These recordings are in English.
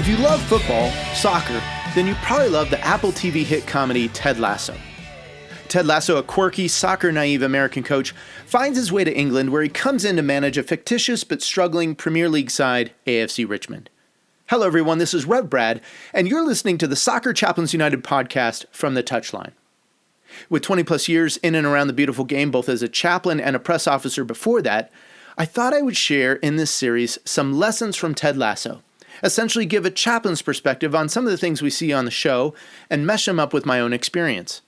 If you love football, soccer, then you probably love the Apple TV hit comedy Ted Lasso. Ted Lasso, a quirky, soccer-naive American coach, finds his way to England where he comes in to manage a fictitious but struggling Premier League side, AFC Richmond. Hello everyone, this is Rev Brad, and you're listening to the Soccer Chaplains United podcast from the Touchline. With 20 plus years in and around the beautiful game, both as a chaplain and a press officer before that, I thought I would share in this series some lessons from Ted Lasso. Essentially give a chaplain's perspective on some of the things we see on the show and mesh them up with my own experience.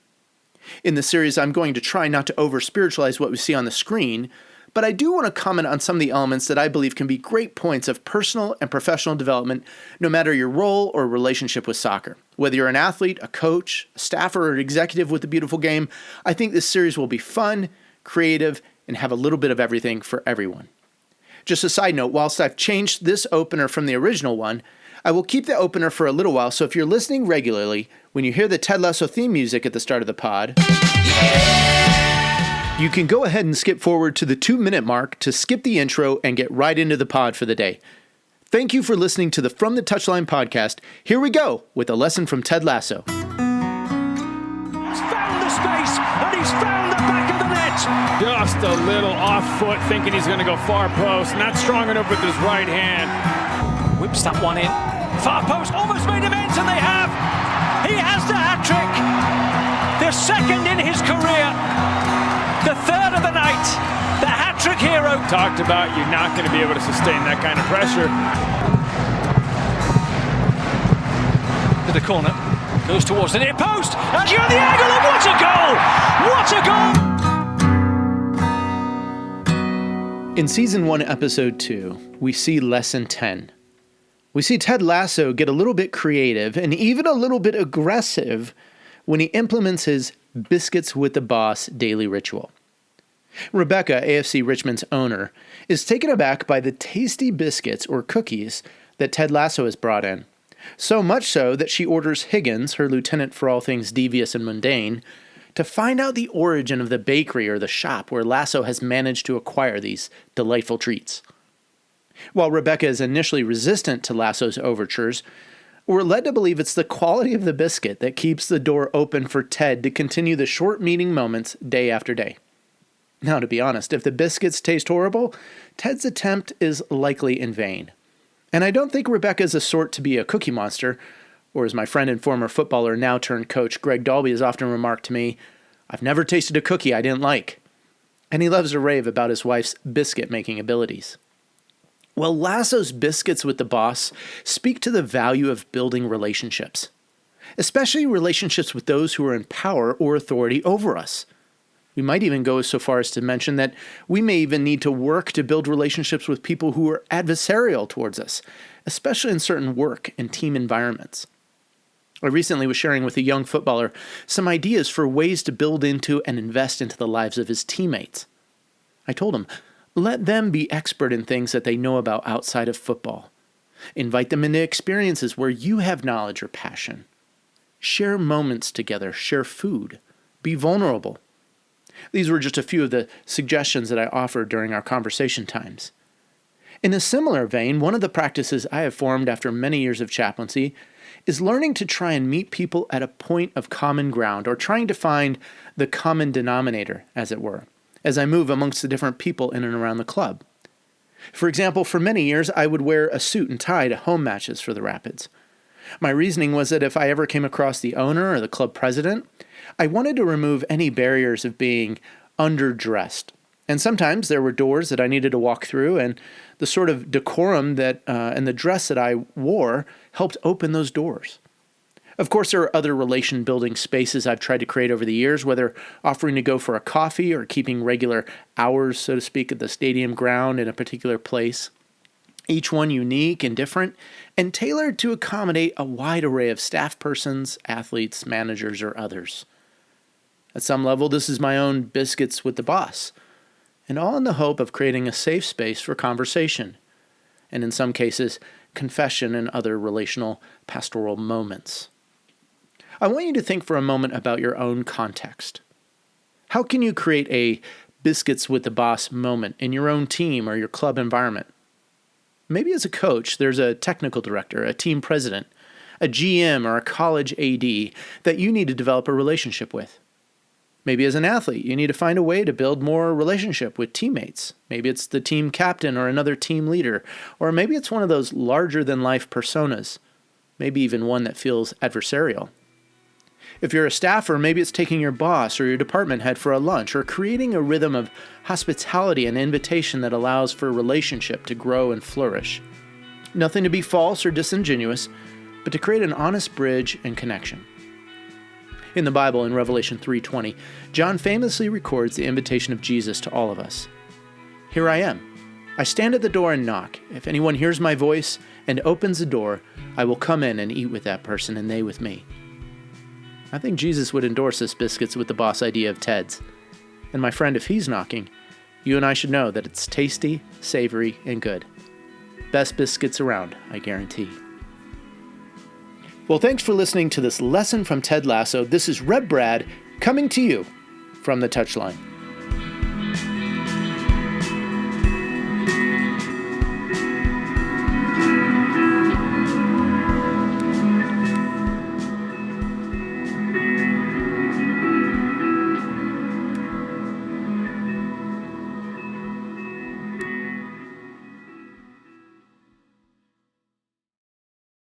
In this series, I'm going to try not to over-spiritualize what we see on the screen, but I do want to comment on some of the elements that I believe can be great points of personal and professional development, no matter your role or relationship with soccer. Whether you're an athlete, a coach, a staffer, or an executive with the beautiful game, I think this series will be fun, creative, and have a little bit of everything for everyone. Just a side note, whilst I've changed this opener from the original one, I will keep the opener for a little while, so if you're listening regularly, when you hear the Ted Lasso theme music at the start of the pod, you can go ahead and skip forward to the 2-minute mark to skip the intro and get right into the pod for the day. Thank you for listening to the From the Touchline podcast. Here we go with a lesson from Ted Lasso. He's found the space and he's found the back of the net. Just a little off foot, thinking he's going to go far post. Not strong enough with his right hand. Whips that one in. Far post, almost made him ends, and they have. He has the hat-trick. The second in his career. The third of the night. The hat-trick hero. Talked about you're not going to be able to sustain that kind of pressure. To the corner. Goes towards the near post. And you're the angle, and what a goal! What a goal! In Season 1, Episode 2, we see Lesson 10. We see Ted Lasso get a little bit creative and even a little bit aggressive when he implements his Biscuits with the Boss daily ritual. Rebecca, AFC Richmond's owner, is taken aback by the tasty biscuits or cookies that Ted Lasso has brought in. So much so that she orders Higgins, her lieutenant for all things devious and mundane, to find out the origin of the bakery or the shop where Lasso has managed to acquire these delightful treats. While Rebecca is initially resistant to Lasso's overtures, we're led to believe it's the quality of the biscuit that keeps the door open for Ted to continue the short meeting moments day after day. Now, to be honest, if the biscuits taste horrible, Ted's attempt is likely in vain. And I don't think Rebecca is a sort to be a cookie monster, or as my friend and former footballer, now turned coach Greg Dalby has often remarked to me, I've never tasted a cookie I didn't like. And he loves to rave about his wife's biscuit-making abilities. Well, Lasso's Biscuits with the Boss speak to the value of building relationships, especially relationships with those who are in power or authority over us. We might even go so far as to mention that we may even need to work to build relationships with people who are adversarial towards us, especially in certain work and team environments. I recently was sharing with a young footballer some ideas for ways to build into and invest into the lives of his teammates. I told him, let them be expert in things that they know about outside of football. Invite them into experiences where you have knowledge or passion. Share moments together, share food, be vulnerable. These were just a few of the suggestions that I offered during our conversation times. In a similar vein, one of the practices I have formed after many years of chaplaincy is learning to try and meet people at a point of common ground, or trying to find the common denominator, as it were, as I move amongst the different people in and around the club. For example, for many years, I would wear a suit and tie to home matches for the Rapids. My reasoning was that if I ever came across the owner or the club president, I wanted to remove any barriers of being underdressed. And sometimes there were doors that I needed to walk through, and the sort of decorum that and the dress that I wore helped open those doors. Of course, there are other relation-building spaces I've tried to create over the years, whether offering to go for a coffee or keeping regular hours, so to speak, at the stadium ground in a particular place. Each one unique and different, and tailored to accommodate a wide array of staff persons, athletes, managers, or others. At some level, this is my own Biscuits with the Boss, and all in the hope of creating a safe space for conversation, and in some cases, confession and other relational pastoral moments. I want you to think for a moment about your own context. How can you create a Biscuits with the Boss moment in your own team or your club environment? Maybe as a coach, there's a technical director, a team president, a GM, or a college AD that you need to develop a relationship with. Maybe as an athlete, you need to find a way to build more relationship with teammates. Maybe it's the team captain or another team leader, or maybe it's one of those larger-than-life personas, maybe even one that feels adversarial. If you're a staffer, maybe it's taking your boss or your department head for a lunch, or creating a rhythm of hospitality and invitation that allows for a relationship to grow and flourish. Nothing to be false or disingenuous, but to create an honest bridge and connection. In the Bible, in Revelation 3:20, John famously records the invitation of Jesus to all of us. "Here I am. I stand at the door and knock. If anyone hears my voice and opens the door, I will come in and eat with that person and they with me." I think Jesus would endorse this Biscuits with the Boss idea of Ted's. And my friend, if he's knocking, you and I should know that it's tasty, savory, and good. Best biscuits around, I guarantee. Well, thanks for listening to this lesson from Ted Lasso. This is Reb Brad coming to you from the touchline.